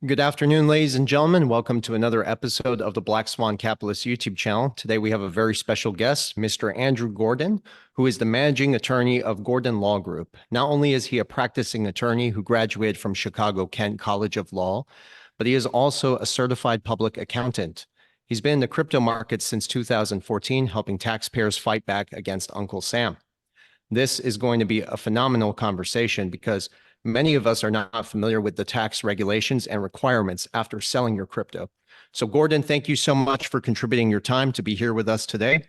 Good afternoon, ladies and gentlemen. Welcome to another episode of the Black Swan Capitalist YouTube channel. Today we have a very special guest, Mr. Andrew Gordon, who is the managing attorney of Gordon Law Group. Not only is he a practicing attorney who graduated from Chicago Kent College of Law, but he is also a certified public accountant. He's been in the crypto market since 2014, helping taxpayers fight back against Uncle Sam. This is going to be a phenomenal conversation because many of us are not familiar with the tax regulations and requirements after selling your crypto. So, Gordon, thank you so much for contributing your time to be here with us today.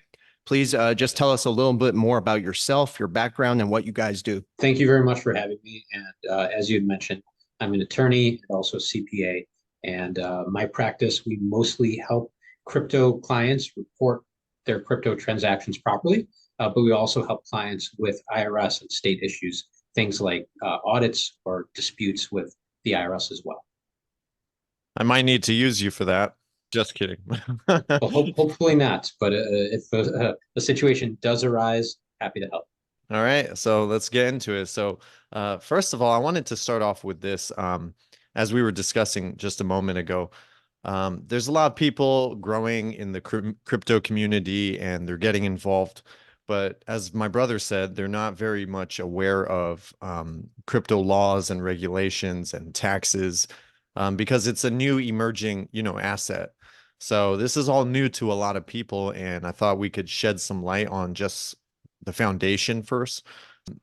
Please just tell us a little bit more about yourself, your background, and what you guys do. Thank you very much for having me. And as you had mentioned, I'm an attorney and also CPA. And my practice, we mostly help crypto clients report their crypto transactions properly, but we also help clients with IRS and state issues, things like audits or disputes with the IRS as well. I might need to use you for that. Just kidding. Well, hopefully not, but if a situation does arise, happy to help. All right, so let's get into it. So, first of all, I wanted to start off with this. As we were discussing just a moment ago, there's a lot of people growing in the crypto community and they're getting involved. But as my brother said, they're not very much aware of crypto laws and regulations and taxes because it's a new emerging, asset. So this is all new to a lot of people, and I thought we could shed some light on just the foundation first.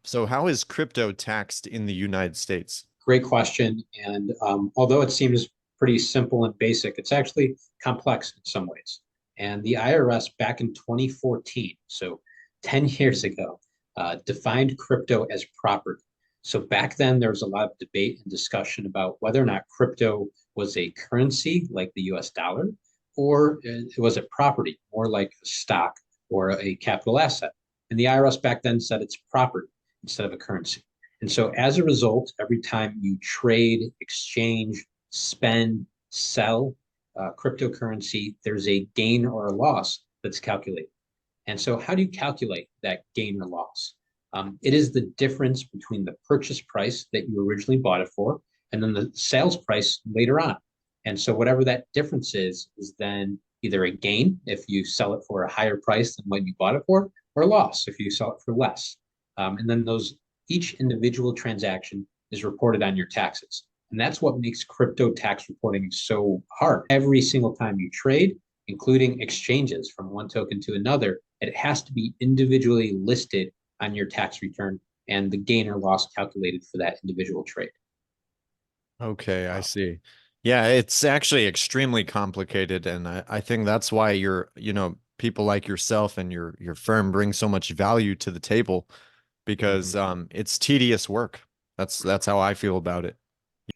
So how is crypto taxed in the United States? Great question. And although it seems pretty simple and basic, it's actually complex in some ways. And the IRS back in 2014, so 10 years ago, defined crypto as property. So back then, there was a lot of debate and discussion about whether or not crypto was a currency like the US dollar, or it was a property, more like a stock or a capital asset. And the IRS back then said it's property instead of a currency. And so as a result, every time you trade, exchange, spend, sell cryptocurrency, there's a gain or a loss that's calculated. And so how do you calculate that gain or loss? It is the difference between the purchase price that you originally bought it for and then the sales price later on. And so whatever that difference is then either a gain if you sell it for a higher price than what you bought it for, or a loss if you sell it for less. And then each individual transaction is reported on your taxes. And that's what makes crypto tax reporting so hard. Every single time you trade, including exchanges from one token to another, it has to be individually listed on your tax return and the gain or loss calculated for that individual trade. Okay, I see. Yeah, it's actually extremely complicated, and I think that's why people like yourself and your firm bring so much value to the table because it's tedious work. That's how I feel about it.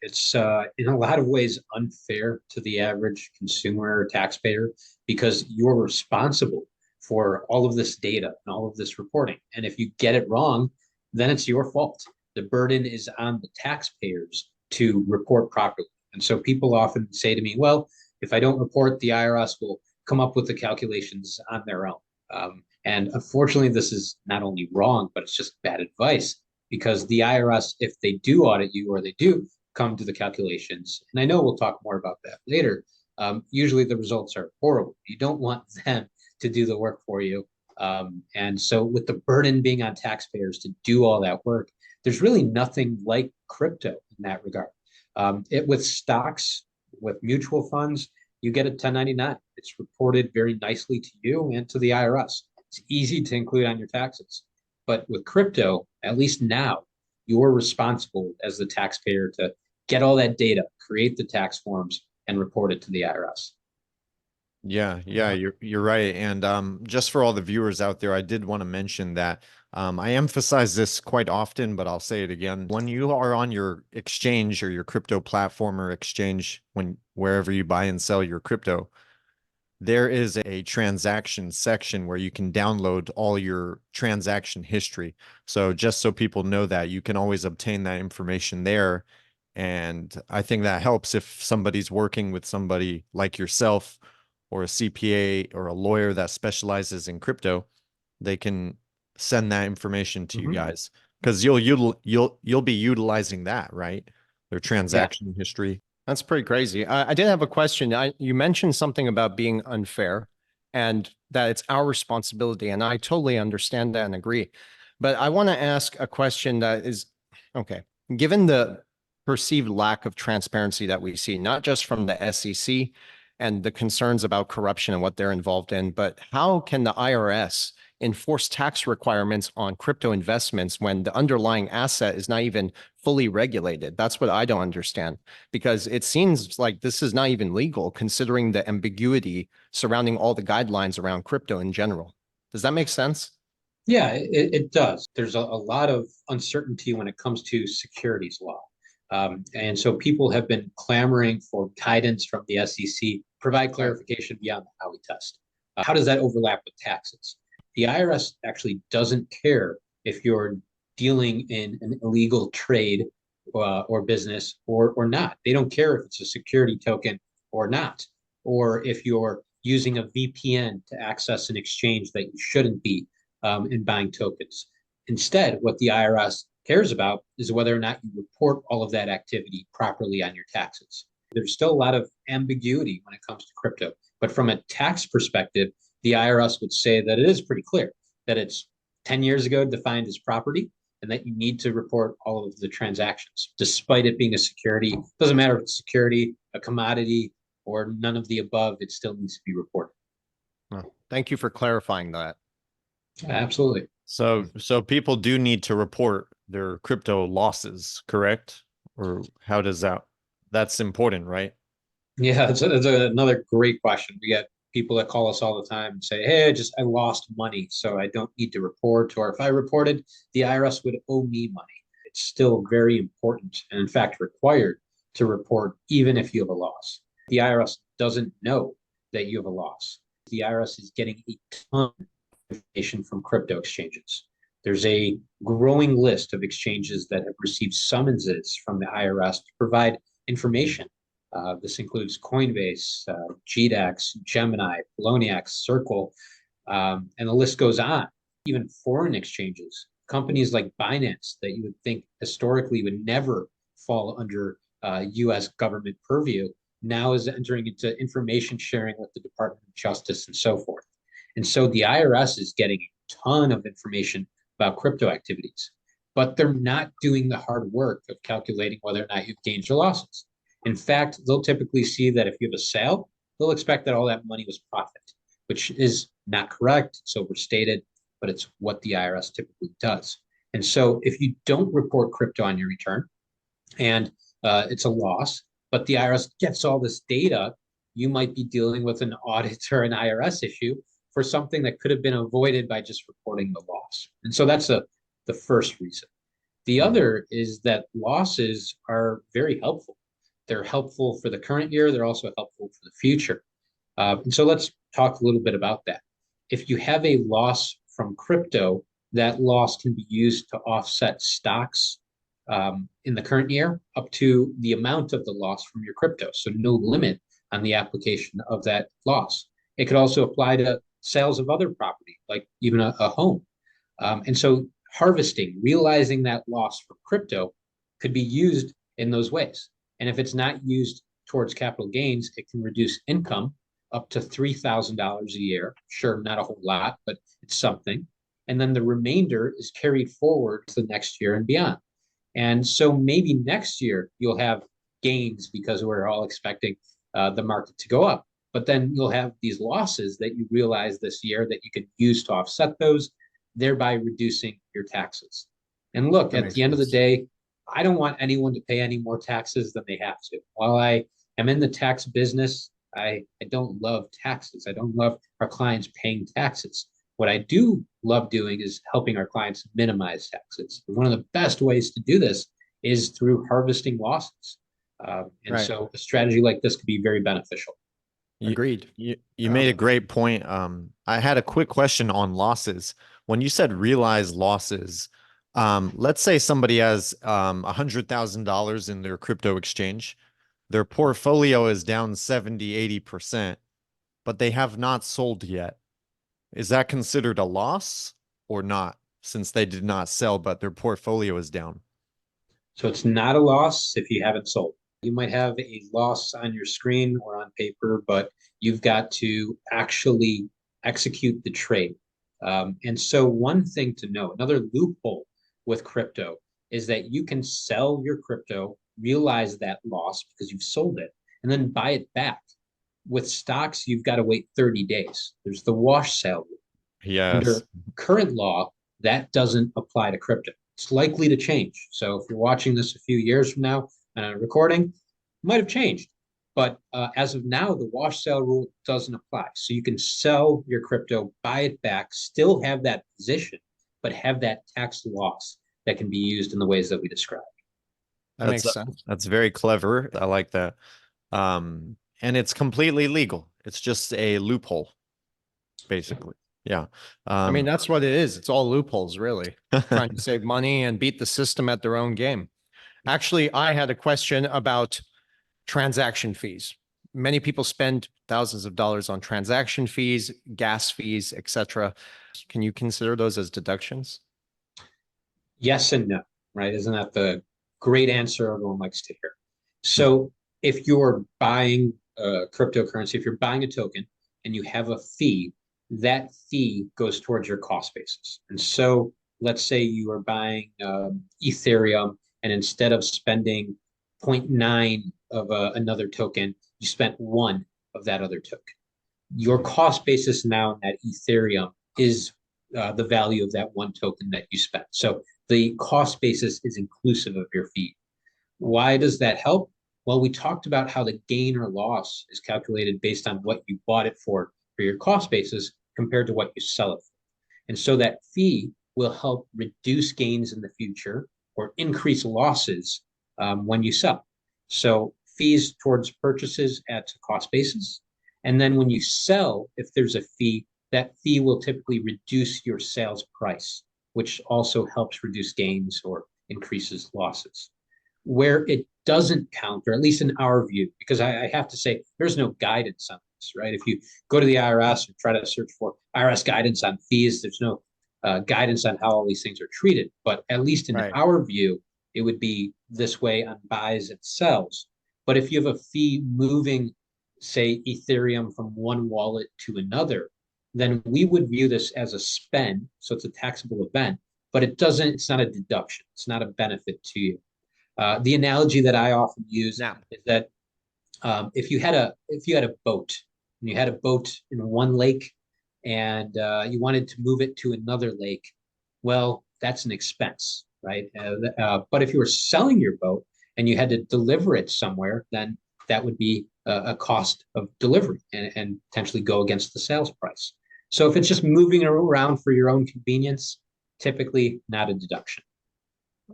It's in a lot of ways unfair to the average consumer or taxpayer because you're responsible for all of this data and all of this reporting. And if you get it wrong, then it's your fault. The burden is on the taxpayers to report properly. And so people often say to me, well, if I don't report, the IRS will come up with the calculations on their own. And unfortunately, this is not only wrong, but it's just bad advice because the IRS, if they do audit you or they do come to the calculations, and I know we'll talk more about that later, usually the results are horrible. You don't want them to do the work for you. And so with the burden being on taxpayers to do all that work, there's really nothing like crypto in that regard. With stocks, with mutual funds, you get a 1099. It's reported very nicely to you and to the IRS. It's easy to include on your taxes. But with crypto, at least now, you're responsible as the taxpayer to get all that data, create the tax forms, and report it to the IRS. Yeah, you're right. And just for all the viewers out there, I did want to mention that I emphasize this quite often, but I'll say it again. When you are on your exchange or your crypto platform or exchange, wherever you buy and sell your crypto, there is a transaction section where you can download all your transaction history. So just so people know that, you can always obtain that information there. And I think that helps if somebody's working with somebody like yourself or a CPA or a lawyer that specializes in crypto. They can send that information to you guys because you'll be utilizing that, right? Their Yeah, transaction history. That's pretty crazy. I did have a question. You mentioned something about being unfair and that it's our responsibility. And I totally understand that and agree. But I want to ask a question that is, okay, given the perceived lack of transparency that we see, not just from the SEC and the concerns about corruption and what they're involved in, but how can the IRS enforce tax requirements on crypto investments when the underlying asset is not even fully regulated? That's what I don't understand, because it seems like this is not even legal considering the ambiguity surrounding all the guidelines around crypto in general. Does that make sense? Yeah, it does. There's a lot of uncertainty when it comes to securities law. And so people have been clamoring for guidance from the SEC, provide clarification beyond the Howey test. How does that overlap with taxes? The IRS actually doesn't care if you're dealing in an illegal trade or business or not. They don't care if it's a security token or not, or if you're using a VPN to access an exchange that you shouldn't be in buying tokens. Instead, what the IRS cares about is whether or not you report all of that activity properly on your taxes. There's still a lot of ambiguity when it comes to crypto, but from a tax perspective, the IRS would say that it is pretty clear that it's 10 years ago defined as property and that you need to report all of the transactions, despite it being a security. Doesn't matter if it's security, a commodity, or none of the above, it still needs to be reported. Well, thank you for clarifying that. Absolutely. So people do need to report their crypto losses, correct? Or how does that's important, right? Yeah, it's another great question. We get people that call us all the time and say, "Hey, I lost money, so I don't need to report." Or if I reported, the IRS would owe me money. It's still very important and, in fact, required to report even if you have a loss. The IRS doesn't know that you have a loss. The IRS is getting a ton of information from crypto exchanges. There's a growing list of exchanges that have received summonses from the IRS to provide information. This includes Coinbase, GDAX, Gemini, Poloniex, Circle, and the list goes on. Even foreign exchanges, companies like Binance that you would think historically would never fall under US government purview, now is entering into information sharing with the Department of Justice and so forth. And so the IRS is getting a ton of information about crypto activities, but they're not doing the hard work of calculating whether or not you've gained or losses. In fact, they'll typically see that if you have a sale, they'll expect that all that money was profit, which is not correct. It's overstated, but it's what the IRS typically does. And so if you don't report crypto on your return and it's a loss, but the IRS gets all this data, you might be dealing with an audit or an IRS issue for something that could have been avoided by just reporting the loss. And so that's the first reason. The other is that losses are very helpful. They're helpful for the current year. They're also helpful for the future. And so let's talk a little bit about that. If you have a loss from crypto, that loss can be used to offset stocks in the current year up to the amount of the loss from your crypto. So no limit on the application of that loss. It could also apply to sales of other property, like even a home. And so harvesting, realizing that loss from crypto could be used in those ways. And if it's not used towards capital gains, it can reduce income up to $3,000 a year. Sure, not a whole lot, but it's something. And then the remainder is carried forward to the next year and beyond. And so maybe next year you'll have gains because we're all expecting the market to go up. But then you'll have these losses that you realize this year that you could use to offset those, thereby reducing your taxes. And look, at the end of the day, I don't want anyone to pay any more taxes than they have to. While I am in the tax business, I don't love taxes. I don't love our clients paying taxes. What I do love doing is helping our clients minimize taxes. One of the best ways to do this is through harvesting losses. So a strategy like this could be very beneficial. Agreed. You made a great point. I had a quick question on losses. When you said realized losses, let's say somebody has $100,000 in their crypto exchange. Their portfolio is down 70, 80%, but they have not sold yet. Is that considered a loss or not, since they did not sell, but their portfolio is down? So it's not a loss if you haven't sold. You might have a loss on your screen or on paper, but you've got to actually execute the trade. And so one thing to know, another loophole with crypto is that you can sell your crypto, realize that loss because you've sold it, and then buy it back. With stocks, you've got to wait 30 days. There's the wash sale rule. Yes. Under current law, that doesn't apply to crypto. It's likely to change. So if you're watching this a few years from now, recording, it might have changed. But as of now, the wash sale rule doesn't apply. So you can sell your crypto, buy it back, still have that position, but have that tax loss that can be used in the ways that we described. That makes sense. That's very clever. I like that. And it's completely legal. It's just a loophole, basically. Yeah. I mean, that's what it is. It's all loopholes, really. Trying to save money and beat the system at their own game. Actually, I had a question about transaction fees. Many people spend thousands of dollars on transaction fees, gas fees, etc. Can you consider those as deductions? Yes and no, right? Isn't that the great answer everyone likes to hear? So if you're buying cryptocurrency, if you're buying a token and you have a fee, that fee goes towards your cost basis. And so let's say you are buying Ethereum, and instead of spending 0.9 of another token, you spent one of that other token. Your cost basis now in that Ethereum is the value of that one token that you spent. So the cost basis is inclusive of your fee. Why does that help? Well, we talked about how the gain or loss is calculated based on what you bought it for your cost basis compared to what you sell it for. And so that fee will help reduce gains in the future or increase losses when you sell. So fees towards purchases at cost basis. And then when you sell, if there's a fee, that fee will typically reduce your sales price, which also helps reduce gains or increases losses. Where it doesn't count, or at least in our view, because I have to say there's no guidance on this, right? If you go to the IRS or try to search for IRS guidance on fees, there's no guidance on how all these things are treated. But at least in our view, it would be this way on buys and sells. But if you have a fee moving, say, Ethereum from one wallet to another, then we would view this as a spend. So it's a taxable event, but it's not a deduction. It's not a benefit to you. The analogy that I often use is that if you had a boat, and you had a boat in one lake, and you wanted to move it to another lake, well, that's an expense, right? But if you were selling your boat and you had to deliver it somewhere, then that would be a cost of delivery and potentially go against the sales price. So if it's just moving around for your own convenience, typically not a deduction.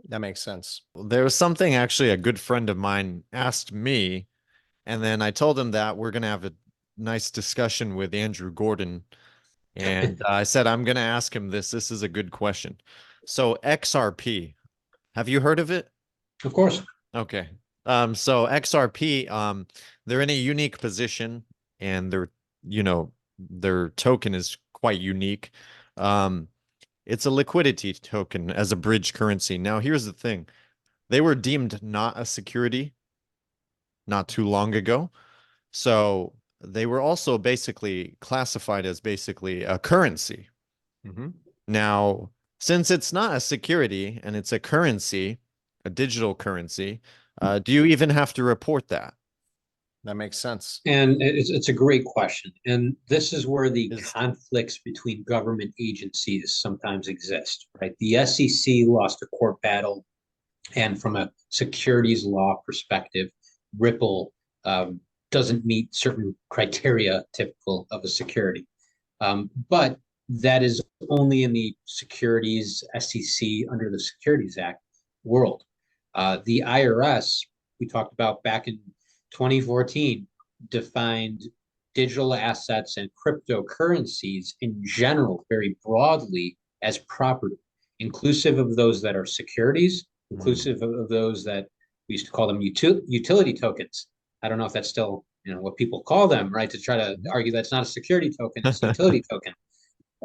That makes sense. There was something actually a good friend of mine asked me, and then I told him that we're going to have a nice discussion with Andrew Gordon. And I said, I'm going to ask him this. This is a good question. So XRP, have you heard of it? Of course. Okay. So XRP, they're in a unique position, and their token is quite unique. It's a liquidity token as a bridge currency. Now, here's the thing. They were deemed not a security not too long ago. So they were also basically classified as basically a currency. Now, since it's not a security and it's a currency, a digital currency, do you even have to report that? That makes sense. And it's a great question. And this is where the conflicts between government agencies sometimes exist, right? The SEC lost a court battle. And from a securities law perspective, Ripple doesn't meet certain criteria typical of a security. But that is only in the securities SEC under the Securities Act world. The IRS, we talked about back in 2014, defined digital assets and cryptocurrencies in general, very broadly, as property, inclusive of those that are securities, inclusive of those that we used to call them utility tokens. I don't know if that's still what people call them, right? To try to argue that's not a security token, it's a utility token.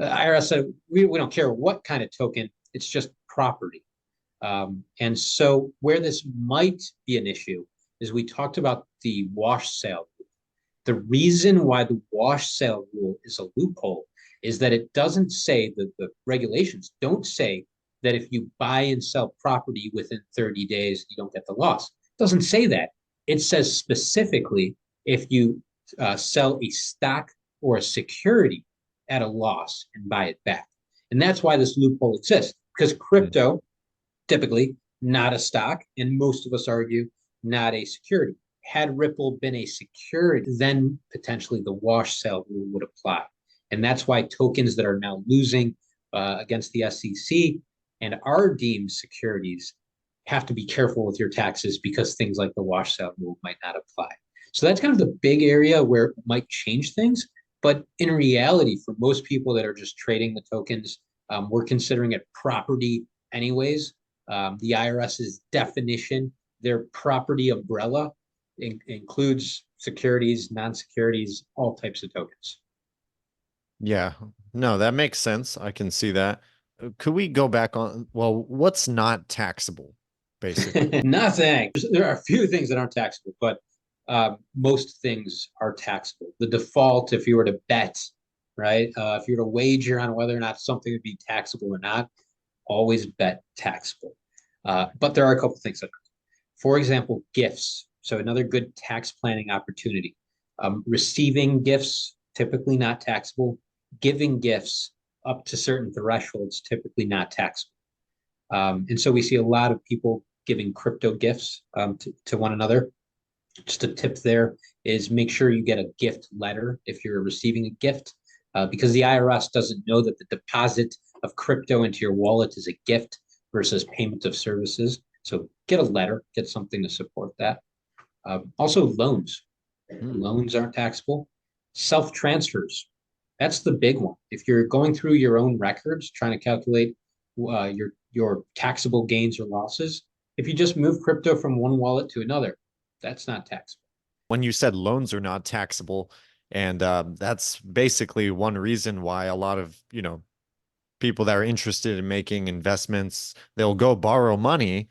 IRS said we don't care what kind of token, it's just property. And so where this might be an issue is we talked about the wash sale. The reason why the wash sale rule is a loophole is that it doesn't say that the regulations don't say that if you buy and sell property within 30 days, you don't get the loss. It doesn't say that. It says specifically if you sell a stock or a security at a loss and buy it back. And that's why this loophole exists, because crypto, typically not a stock, and most of us argue not a security. Had Ripple been a security, then potentially the wash sale rule would apply. And that's why tokens that are now losing against the SEC and are deemed securities have to be careful with your taxes, because things like the wash sale rule might not apply. So that's kind of the big area where it might change things. But in reality, for most people that are just trading the tokens, we're considering it property anyways. The IRS's definition, their property umbrella, includes securities, non-securities, all types of tokens. Yeah, no, that makes sense. I can see that. Could we go back on, well, what's not taxable, basically? Nothing. There are a few things that aren't taxable, but most things are taxable. The default, if you were to bet, right? If you were to wager on whether or not something would be taxable or not, always bet taxable. But there are a couple things that are. For example, gifts. So another good tax planning opportunity. Receiving gifts, typically not taxable. Giving gifts up to certain thresholds, typically not taxable. And so we see a lot of people giving crypto gifts to one another. Just a tip there is make sure you get a gift letter if you're receiving a gift, because the IRS doesn't know that the deposit of crypto into your wallet is a gift versus payment of services. So get a letter, get something to support that. Also, loans. Loans aren't taxable. Self-transfers. That's the big one. If you're going through your own records, trying to calculate your taxable gains or losses, if you just move crypto from one wallet to another, that's not taxable. When you said loans are not taxable, and that's basically one reason why a lot of, people that are interested in making investments, they'll go borrow money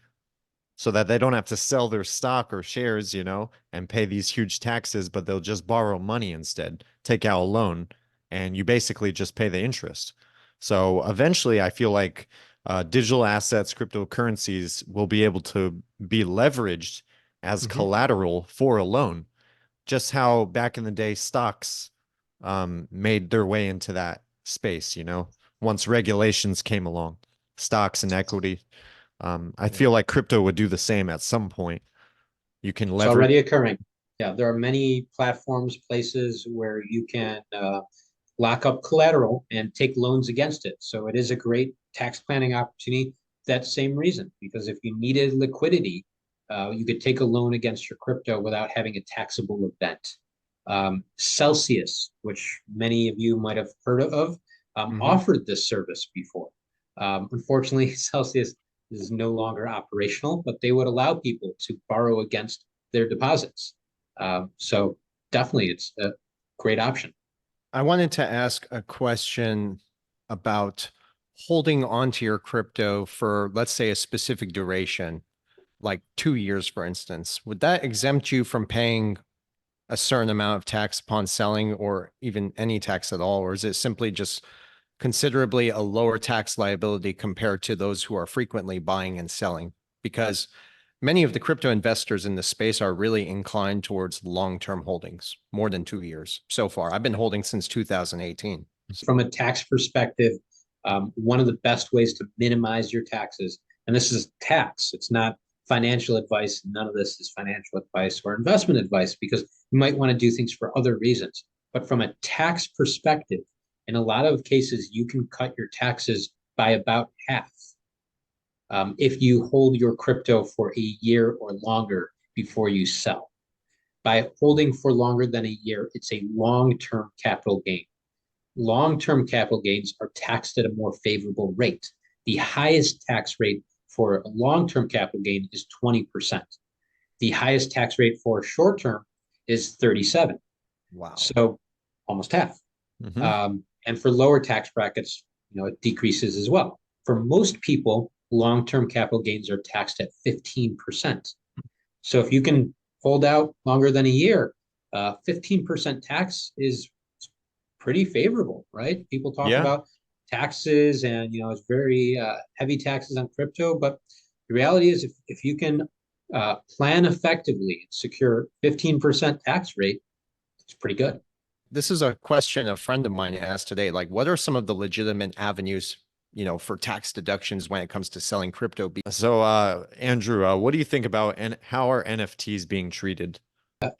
so that they don't have to sell their stock or shares, and pay these huge taxes, but they'll just borrow money instead, take out a loan, and you basically just pay the interest. So eventually, I feel like digital assets, cryptocurrencies will be able to be leveraged as collateral for a loan, just how back in the day stocks made their way into that space, once regulations came along, stocks and equity. I feel like crypto would do the same at some point. You can It's leverage. already occurring. Yeah, there are many platforms, places where you can lock up collateral and take loans against it. So it is a great tax planning opportunity. That same reason, because if you needed liquidity, you could take a loan against your crypto without having a taxable event. Celsius, which many of you might have heard of, offered this service before. Unfortunately, Celsius is no longer operational, but they would allow people to borrow against their deposits. So definitely it's a great option. I wanted to ask a question about holding onto your crypto for, let's say, a specific duration, like 2 years, for instance. Would that exempt you from paying a certain amount of tax upon selling, or even any tax at all? Or is it simply just considerably a lower tax liability compared to those who are frequently buying and selling? Because many of the crypto investors in the space are really inclined towards long-term holdings, more than 2 years so far. I've been holding since 2018. From a tax perspective, one of the best ways to minimize your taxes, and this is tax, it's not financial advice. None of this is financial advice or investment advice, because you might want to do things for other reasons. But from a tax perspective, in a lot of cases, you can cut your taxes by about half if you hold your crypto for a year or longer before you sell. By holding for longer than a year, it's a long-term capital gain. Long-term capital gains are taxed at a more favorable rate. The highest tax rate for a long-term capital gain is 20%. The highest tax rate for short-term is 37%. Wow. So almost half. And for lower tax brackets, it decreases as well. For most people, long-term capital gains are taxed at 15%. So if you can hold out longer than a year, 15% tax is pretty favorable, right? People talk Yeah. about taxes and, it's very heavy taxes on crypto. But the reality is if you can plan effectively, secure 15% tax rate, it's pretty good. This is a question a friend of mine asked today. Like, what are some of the legitimate avenues, for tax deductions when it comes to selling crypto? So, Andrew, what do you think about and how are NFTs being treated?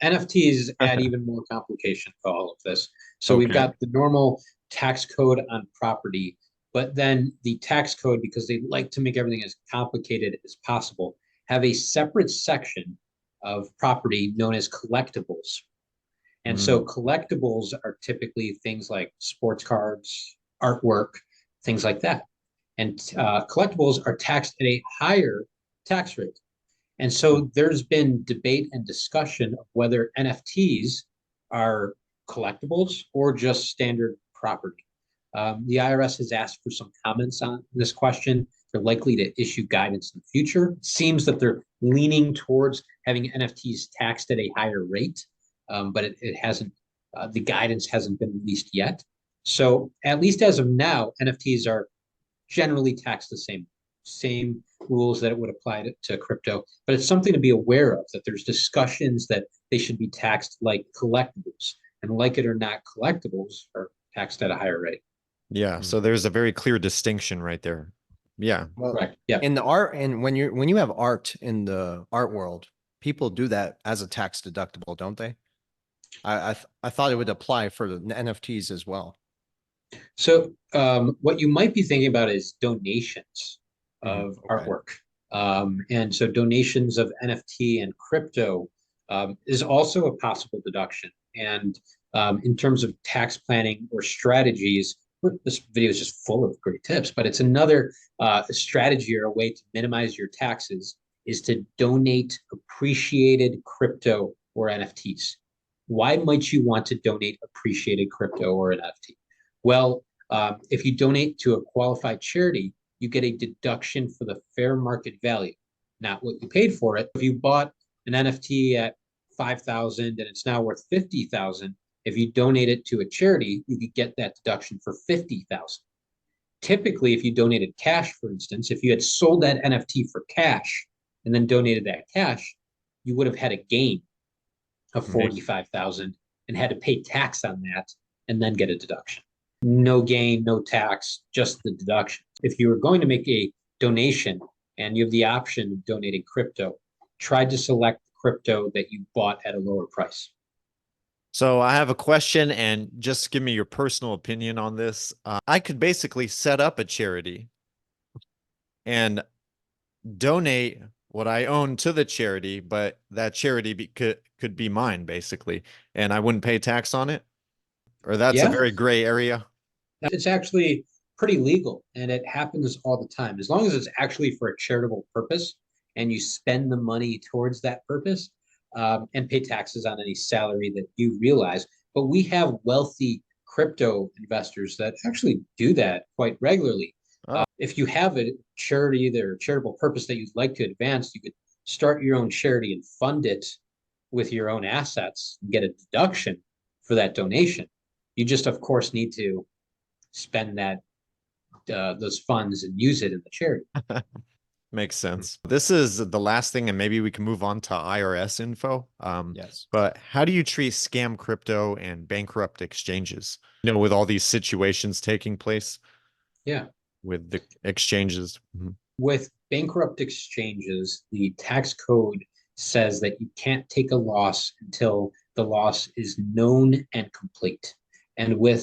NFTs add even more complication to all of this. So we've Okay. got the normal tax code on property, but then the tax code, because they like to make everything as complicated as possible, have a separate section of property known as collectibles. And so collectibles are typically things like sports cards, artwork, things like that. And collectibles are taxed at a higher tax rate. And so there's been debate and discussion of whether NFTs are collectibles or just standard property. The IRS has asked for some comments on this question. They're likely to issue guidance in the future. It seems that they're leaning towards having NFTs taxed at a higher rate, but it hasn't, the guidance hasn't been released yet. So at least as of now, NFTs are generally taxed the same rules that it would apply to crypto, but it's something to be aware of, that there's discussions that they should be taxed like collectibles, and like it or not, collectibles are taxed at a higher rate. Yeah. So there's a very clear distinction right there. Yeah. Well, Correct. Yeah. in the art, and when you have art in the art world, people do that as a tax deductible, don't they? I thought it would apply for the NFTs as well. So what you might be thinking about is donations of artwork. And so donations of NFT and crypto is also a possible deduction. And in terms of tax planning or strategies, this video is just full of great tips, but it's another strategy or a way to minimize your taxes is to donate appreciated crypto or NFTs. Why might you want to donate appreciated crypto or an NFT? Well, if you donate to a qualified charity, you get a deduction for the fair market value, not what you paid for it. If you bought an NFT at 5,000 and it's now worth 50,000, if you donate it to a charity, you could get that deduction for 50,000. Typically, if you donated cash, for instance, if you had sold that NFT for cash and then donated that cash, you would have had a gain of 45,000 and had to pay tax on that and then get a deduction. No gain, no tax, just the deduction. If you were going to make a donation and you have the option of donating crypto, try to select crypto that you bought at a lower price. So I have a question, and just give me your personal opinion on this. I could basically set up a charity and donate what I own to the charity, but that charity could be mine basically, and I wouldn't pay tax on it? Or that's a very gray area? It's actually pretty legal, and it happens all the time. As long as it's actually for a charitable purpose and you spend the money towards that purpose, and pay taxes on any salary that you realize. But we have wealthy crypto investors that actually do that quite regularly. If you have a charity or charitable purpose that you'd like to advance, you could start your own charity and fund it with your own assets and get a deduction for that donation. You just, of course, need to spend those funds and use it in the charity. Makes sense. This is the last thing, and maybe we can move on to IRS info. Yes. But how do you treat scam crypto and bankrupt exchanges? With all these situations taking place? Yeah. With the exchanges. With bankrupt exchanges, the tax code says that you can't take a loss until the loss is known and complete. And with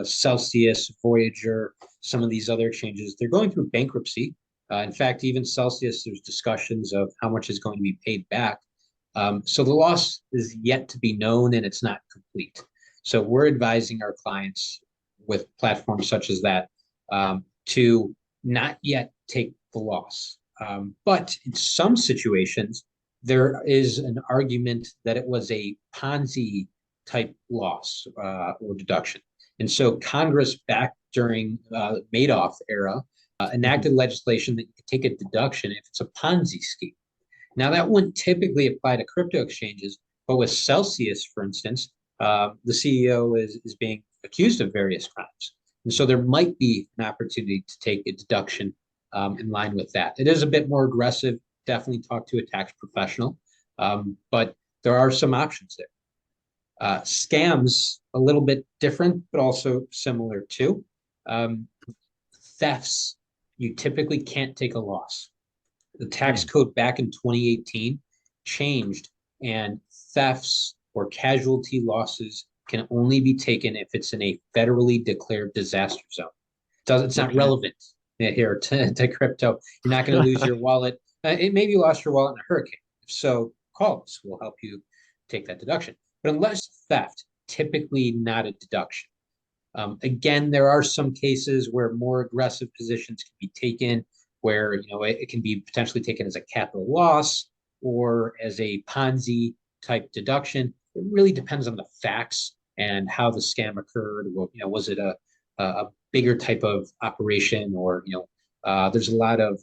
Celsius, Voyager, some of these other exchanges, they're going through bankruptcy. In fact, even Celsius, there's discussions of how much is going to be paid back. So the loss is yet to be known and it's not complete. So we're advising our clients with platforms such as that to not yet take the loss. But in some situations, there is an argument that it was a Ponzi type loss or deduction. And so Congress back during Madoff era enacted legislation that you could take a deduction if it's a Ponzi scheme. Now, that wouldn't typically apply to crypto exchanges, but with Celsius, for instance, the CEO is being accused of various crimes. And so there might be an opportunity to take a deduction in line with that. It is a bit more aggressive. Definitely talk to a tax professional, but there are some options there. Scams, a little bit different, but also similar too. Thefts, you typically can't take a loss. The tax code back in 2018 changed, and thefts or casualty losses can only be taken if it's in a federally declared disaster zone. It's not relevant here to crypto. You're not going to lose your wallet. Maybe you lost your wallet in a hurricane. So call us. We'll help you take that deduction. But unless theft, typically not a deduction. Again, there are some cases where more aggressive positions can be taken, where it can be potentially taken as a capital loss or as a Ponzi type deduction. It really depends on the facts and how the scam occurred. Was it a bigger type of operation, or there's a lot of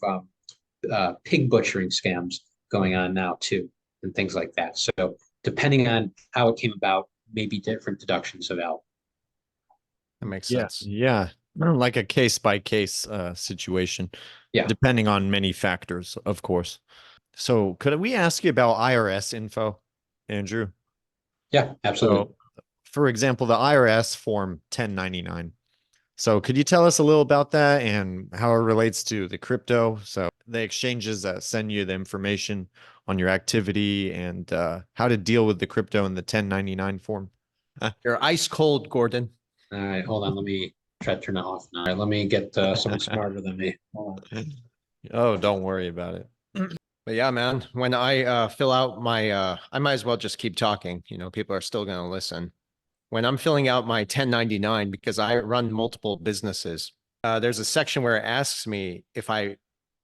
pig butchering scams going on now too, and things like that. So depending on how it came about, maybe different deductions available. That makes sense. Yeah. Like a case by case situation. Yeah. Depending on many factors, of course. So could we ask you about IRS info, Andrew? Yeah, absolutely. So, for example, the IRS form 1099. So could you tell us a little about that and how it relates to the crypto? So the exchanges that send you the information on your activity and how to deal with the crypto in the 1099 form. You're ice cold, Gordon. All right, hold on. Let me try to turn it off now. All right, let me get someone smarter than me. Hold on. Oh, don't worry about it. But yeah, man, when I fill out my, I might as well just keep talking. People are still going to listen. When I'm filling out my 1099, because I run multiple businesses, there's a section where it asks me if I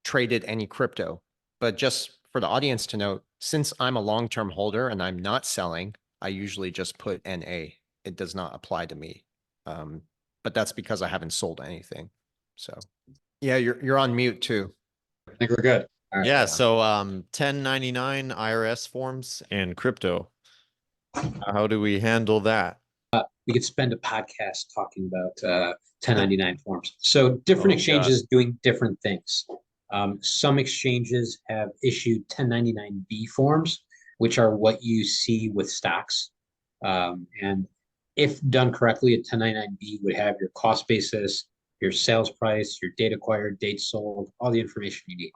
traded any crypto. But just for the audience to know, since I'm a long-term holder and I'm not selling, I usually just put NA. It does not apply to me. But that's because I haven't sold anything. So yeah, you're on mute too. I think we're good. All right. Yeah, so 1099 IRS forms and crypto. How do we handle that? We could spend a podcast talking about 1099 forms. So different exchanges doing different things. Some exchanges have issued 1099B forms, which are what you see with stocks. And if done correctly, a 1099B would have your cost basis, your sales price, your date acquired, date sold, all the information you need.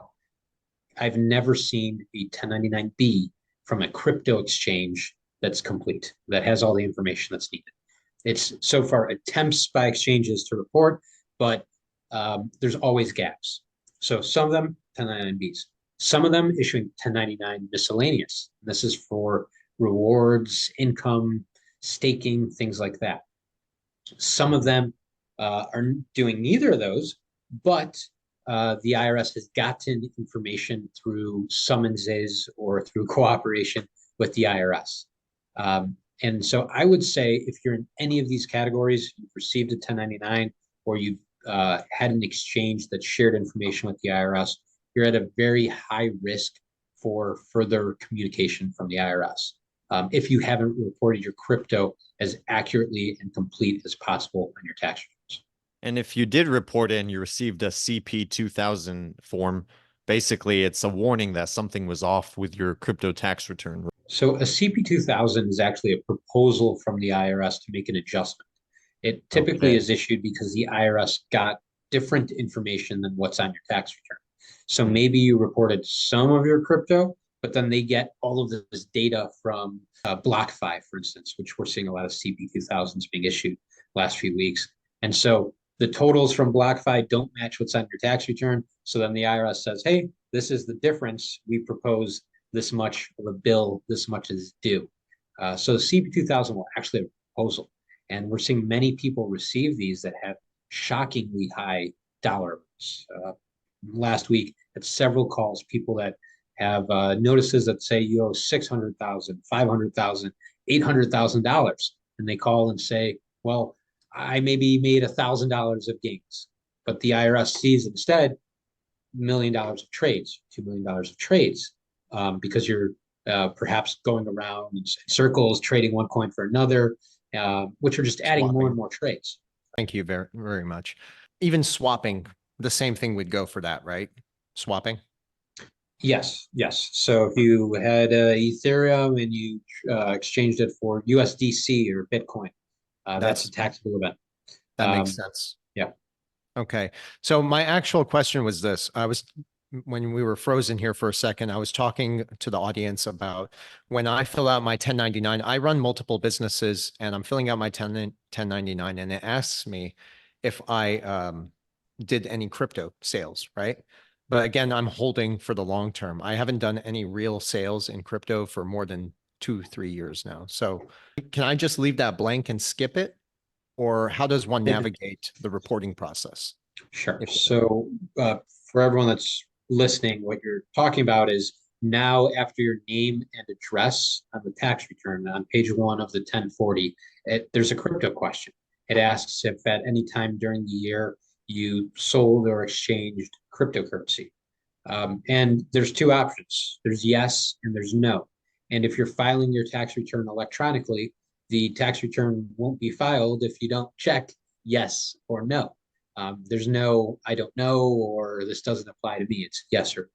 I've never seen a 1099B from a crypto exchange that's complete, that has all the information that's needed. It's so far attempts by exchanges to report, but there's always gaps. So some of them 1099Bs, some of them issuing 1099 miscellaneous. This is for rewards, income, staking, things like that. Some of them are doing neither of those, but the IRS has gotten information through summonses or through cooperation with the IRS. And so I would say if you're in any of these categories, you've received a 1099 or you've had an exchange that shared information with the IRS, you're at a very high risk for further communication from the IRS. If you haven't reported your crypto as accurately and complete as possible on your tax returns. And if you did report it and you received a CP 2000 form, basically it's a warning that something was off with your crypto tax return. So a CP 2000 is actually a proposal from the IRS to make an adjustment. It typically is issued because the IRS got different information than what's on your tax return. So maybe you reported some of your crypto, but then they get all of this data from BlockFi, for instance, which we're seeing a lot of CP 2000s being issued last few weeks. And so the totals from BlockFi don't match what's on your tax return. So then the IRS says, hey, this is the difference. We propose this much of a bill, this much is due. So the CP 2000 will actually have a proposal. And we're seeing many people receive these that have shockingly high dollar amounts. Last week, had several calls, people that have notices that say you owe $600,000, $500,000, $800,000. And they call and say, well, I maybe made $1,000 of gains, but the IRS sees instead $1 million of trades, $2 million of trades. because you're perhaps going around in circles, trading one coin for another, which are just adding more and more trades. Thank you very, very much. Even swapping, the same thing would go for that, right? Swapping? Yes, yes. So if you had Ethereum and you exchanged it for USDC or Bitcoin, that's a taxable event. That makes sense. Yeah. Okay. So my actual question was this. When we were frozen here for a second, I was talking to the audience about when I fill out my 1099, I run multiple businesses and I'm filling out my 1099 and it asks me if I did any crypto sales, right? But again, I'm holding for the long term. I haven't done any real sales in crypto for more than 2-3 years now. So can I just leave that blank and skip it? Or how does one navigate the reporting process? Sure. So for everyone that's listening, what you're talking about is now after your name and address on the tax return on page 1 of the 1040, there's a crypto question. It asks if at any time during the year you sold or exchanged cryptocurrency. And there's 2 options. There's yes and there's no. And if you're filing your tax return electronically, the tax return won't be filed if you don't check yes or no. There's no, I don't know, or this doesn't apply to me. It's yes or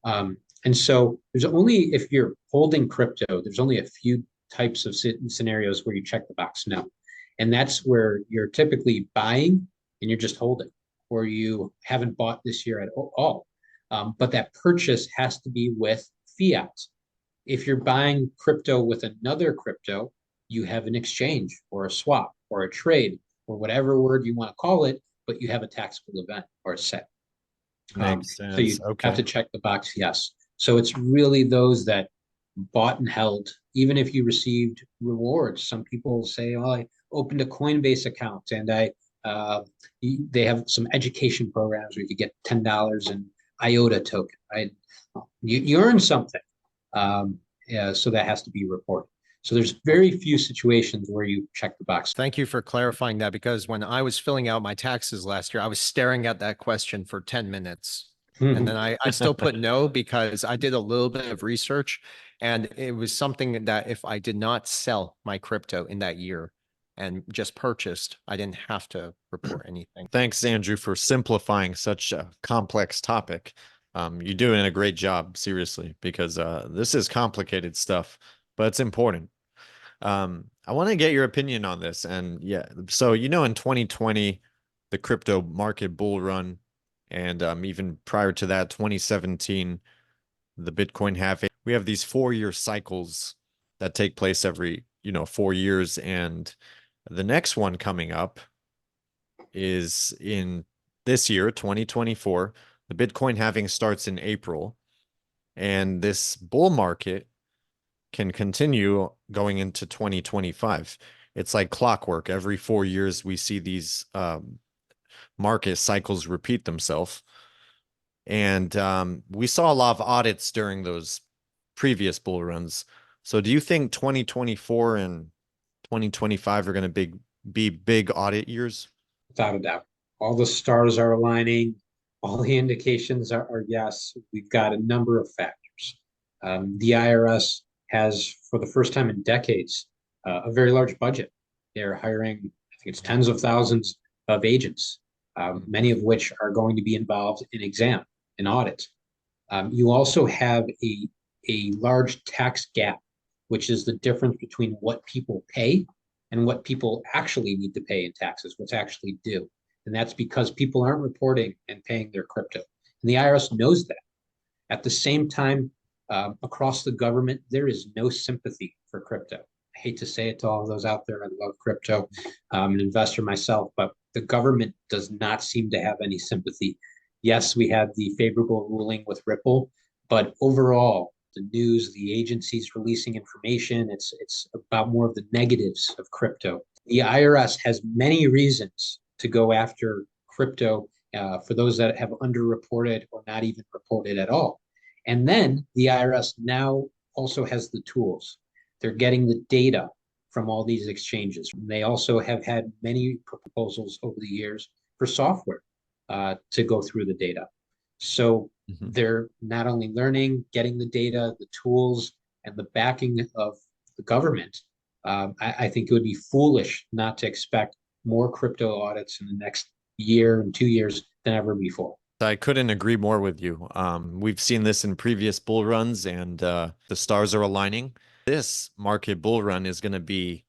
no. And so there's only, if you're holding crypto, there's only a few types of scenarios where you check the box no. And that's where you're typically buying and you're just holding, or you haven't bought this year at all. But that purchase has to be with fiat. If you're buying crypto with another crypto, you have an exchange or a swap or a trade or whatever word you want to call it, but you have a taxable event or a set. Makes sense. So you have to check the box, yes. So it's really those that bought and held, even if you received rewards. Some people say, oh, I opened a Coinbase account and they have some education programs where you could get $10 in IOTA token, right? You earn something. Yeah, so that has to be reported. So there's very few situations where you check the box. Thank you for clarifying that, because when I was filling out my taxes last year, I was staring at that question for 10 minutes. And then I still put no because I did a little bit of research and it was something that if I did not sell my crypto in that year and just purchased, I didn't have to report anything. Thanks, Andrew, for simplifying such a complex topic. You're doing a great job, seriously, because this is complicated stuff, but it's important. I want to get your opinion on this. And yeah, so, in 2020, the crypto market bull run, and even prior to that, 2017, the Bitcoin halving, we have these 4-year cycles that take place every, 4 years. And the next one coming up is in this year, 2024. The Bitcoin halving starts in April, and this bull market can continue going into 2025. It's like clockwork. Every 4 years, we see these market cycles repeat themselves. And we saw a lot of audits during those previous bull runs. So do you think 2024 and 2025 are going to be big audit years? Without a doubt. All the stars are aligning. All the indications are yes. We've got a number of factors. The IRS has, for the first time in decades, a very large budget. They're hiring, I think it's tens of thousands of agents, many of which are going to be involved in exam and audit. You also have a large tax gap, which is the difference between what people pay and what people actually need to pay in taxes, what's actually due. And that's because people aren't reporting and paying their crypto. And the IRS knows that. At the same time, across the government, there is no sympathy for crypto. I hate to say it to all of those out there. I love crypto. I'm an investor myself, but the government does not seem to have any sympathy. Yes, we had the favorable ruling with Ripple, but overall, the news, the agencies releasing information, it's about more of the negatives of crypto. The IRS has many reasons to go after crypto for those that have underreported or not even reported at all. And then the IRS now also has the tools. They're getting the data from all these exchanges. They also have had many proposals over the years for software to go through the data. So Mhm. they're not only learning, getting the data, the tools, and the backing of the government. I think it would be foolish not to expect more crypto audits in the next year and 2 years than ever before. I couldn't agree more with you. We've seen this in previous bull runs, and the stars are aligning. This market bull run is going to be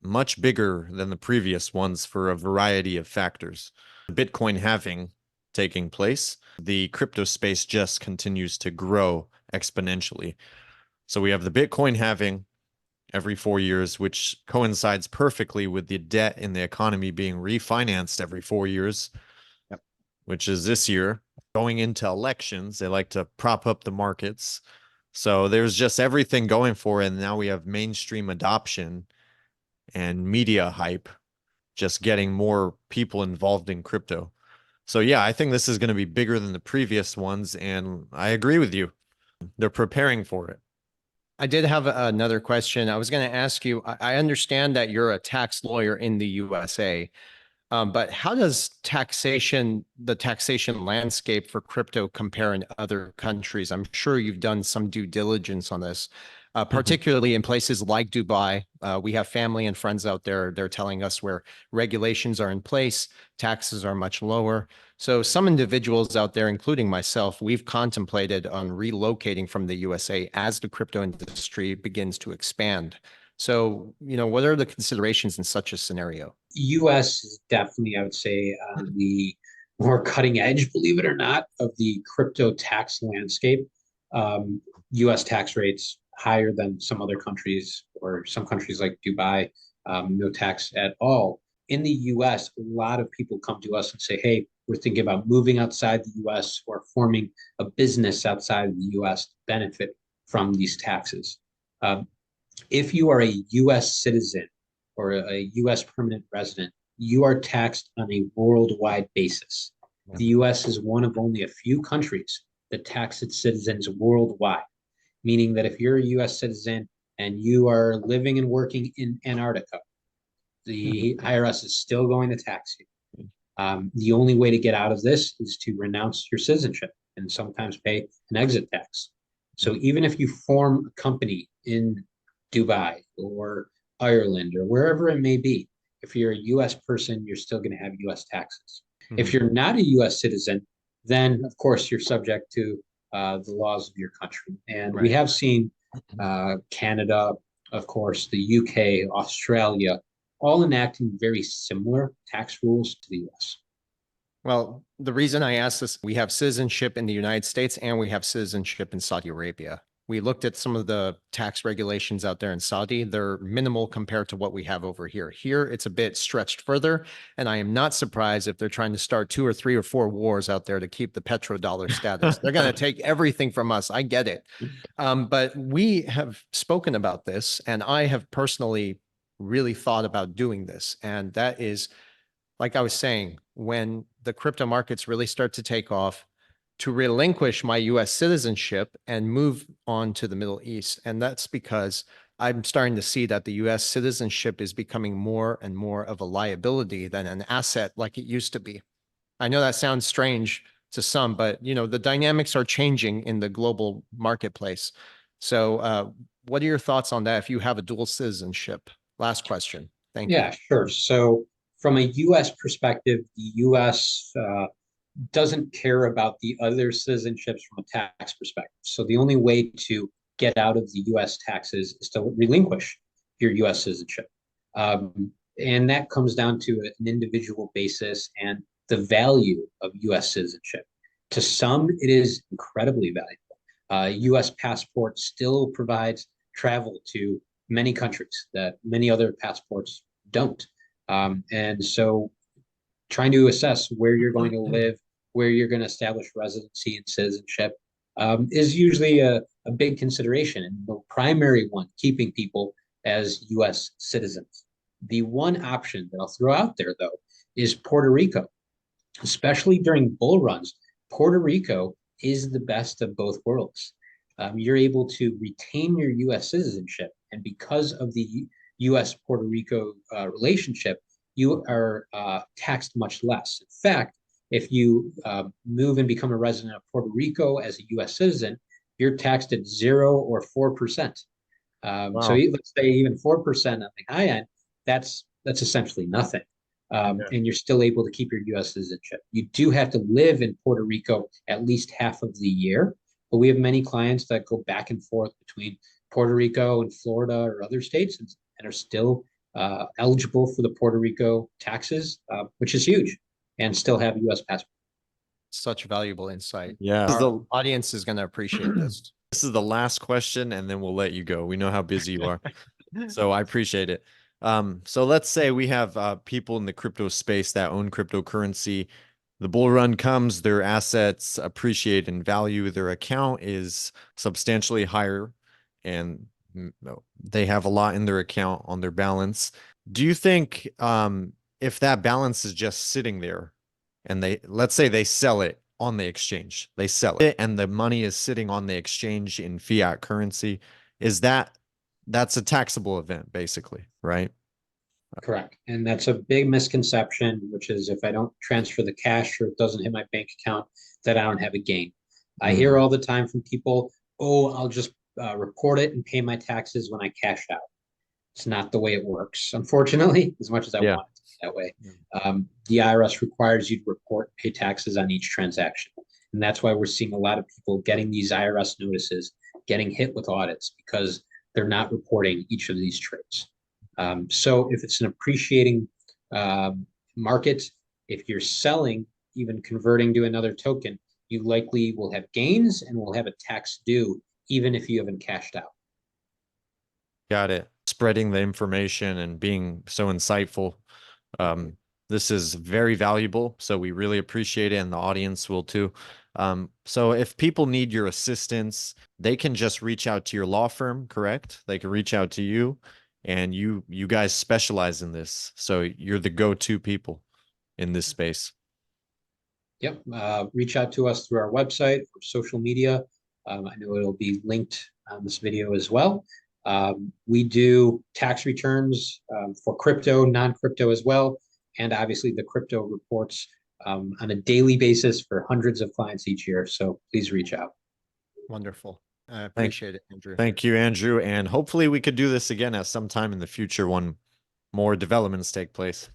much bigger than the previous ones for a variety of factors. Bitcoin halving taking place, the crypto space just continues to grow exponentially. So we have the Bitcoin halving every 4 years, which coincides perfectly with the debt in the economy being refinanced every 4 years, Yep. which is this year. Going into elections, they like to prop up the markets. So there's just everything going for it. And now we have mainstream adoption and media hype, just getting more people involved in crypto. So yeah, I think this is going to be bigger than the previous ones, and I agree with you. They're preparing for it. I did have another question. I was going to ask you, I understand that you're a tax lawyer in the USA. But how does the taxation landscape for crypto compare in other countries? I'm sure you've done some due diligence on this, particularly in places like Dubai. We have family and friends out there. They're telling us where regulations are in place, taxes are much lower. So some individuals out there, including myself, we've contemplated on relocating from the USA as the crypto industry begins to expand. So, what are the considerations in such a scenario? US is definitely, I would say, on the more cutting edge, believe it or not, of the crypto tax landscape. US tax rates higher than some other countries, or some countries like Dubai, no tax at all. In the US, a lot of people come to us and say, hey, we're thinking about moving outside the US or forming a business outside of the US to benefit from these taxes. If you are a US citizen or a US permanent resident, you are taxed on a worldwide basis. The US is one of only a few countries that tax its citizens worldwide, meaning that if you're a US citizen and you are living and working in Antarctica, the IRS is still going to tax you. The only way to get out of this is to renounce your citizenship and sometimes pay an exit tax. So even if you form a company in Dubai or Ireland or wherever it may be, if you're a US person, you're still going to have US taxes. If you're not a US citizen, then of course you're subject to the laws of your country. And we have seen Canada, of course, the UK, Australia, all enacting very similar tax rules to the US. Well, the reason I asked this, we have citizenship in the United States and we have citizenship in Saudi Arabia. We looked at some of the tax regulations out there in Saudi. They're minimal compared to what we have over here. Here, it's a bit stretched further, and I am not surprised if they're trying to start 2 or 3 or 4 wars out there to keep the petrodollar status. They're going to take everything from us. I get it. But we have spoken about this, and I have personally really thought about doing this, and that is, like I was saying, when the crypto markets really start to take off, to relinquish my US citizenship and move on to the Middle East. And that's because I'm starting to see that the US citizenship is becoming more and more of a liability than an asset like it used to be. I know that sounds strange to some, but the dynamics are changing in the global marketplace. So what are your thoughts on that if you have a dual citizenship? Last question. Thank you. Yeah, sure. So from a US perspective, the US doesn't care about the other citizenships from a tax perspective. So the only way to get out of the US taxes is to relinquish your US citizenship. And that comes down to an individual basis and the value of US citizenship. To some, it is incredibly valuable. US passport still provides travel to many countries that many other passports don't. And so trying to assess where you're going to live, where you're going to establish residency and citizenship is usually a big consideration, and the primary one keeping people as US citizens. The one option that I'll throw out there, though, is Puerto Rico. Especially during bull runs, Puerto Rico is the best of both worlds. You're able to retain your US citizenship, and because of the US Puerto Rico relationship, you are taxed much less. In fact, If you move and become a resident of Puerto Rico as a U.S. citizen, you're taxed at 0 or 4%. So Wow. let's say even 4% on the high end, that's essentially nothing. Yeah. And you're still able to keep your U.S. citizenship. You do have to live in Puerto Rico at least half of the year, but we have many clients that go back and forth between Puerto Rico and Florida or other states and are still eligible for the Puerto Rico taxes, which is huge, and still have a U.S. passport. Such valuable insight. Yeah. Our audience is going to appreciate this. This is the last question, and then we'll let you go. We know how busy you are, so I appreciate it. So let's say we have people in the crypto space that own cryptocurrency. The bull run comes, their assets appreciate in value, their account is substantially higher, and they have a lot in their account on their balance. Do you think if that balance is just sitting there and let's say they sell it on the exchange, they sell it and the money is sitting on the exchange in fiat currency, that's a taxable event basically, right? Correct. And that's a big misconception, which is if I don't transfer the cash or it doesn't hit my bank account, that I don't have a gain. I hear all the time from people, oh, I'll just report it and pay my taxes when I cash out. It's not the way it works, unfortunately, as much as I Yeah. want it to be that way. The IRS requires you to report and pay taxes on each transaction. And that's why we're seeing a lot of people getting these IRS notices, getting hit with audits because they're not reporting each of these trades. So if it's an appreciating market, if you're selling, even converting to another token, you likely will have gains and will have a tax due, even if you haven't cashed out. Got it. Spreading the information and being so insightful. This is very valuable, so we really appreciate it, and the audience will too. So if people need your assistance, they can just reach out to your law firm, correct? They can reach out to you, and you guys specialize in this, so you're the go-to people in this space. Yep. Reach out to us through our website or social media. I know it'll be linked on this video as well. We do tax returns for crypto, non-crypto as well, and obviously the crypto reports on a daily basis for hundreds of clients each year. So please reach out. Wonderful. I appreciate it, Andrew. Thank you, Andrew. And hopefully we could do this again at some time in the future when more developments take place.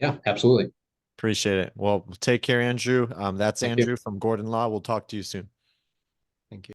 Yeah, absolutely. Appreciate it. Well, take care, Andrew. That's Thank you. Andrew from Gordon Law. We'll talk to you soon.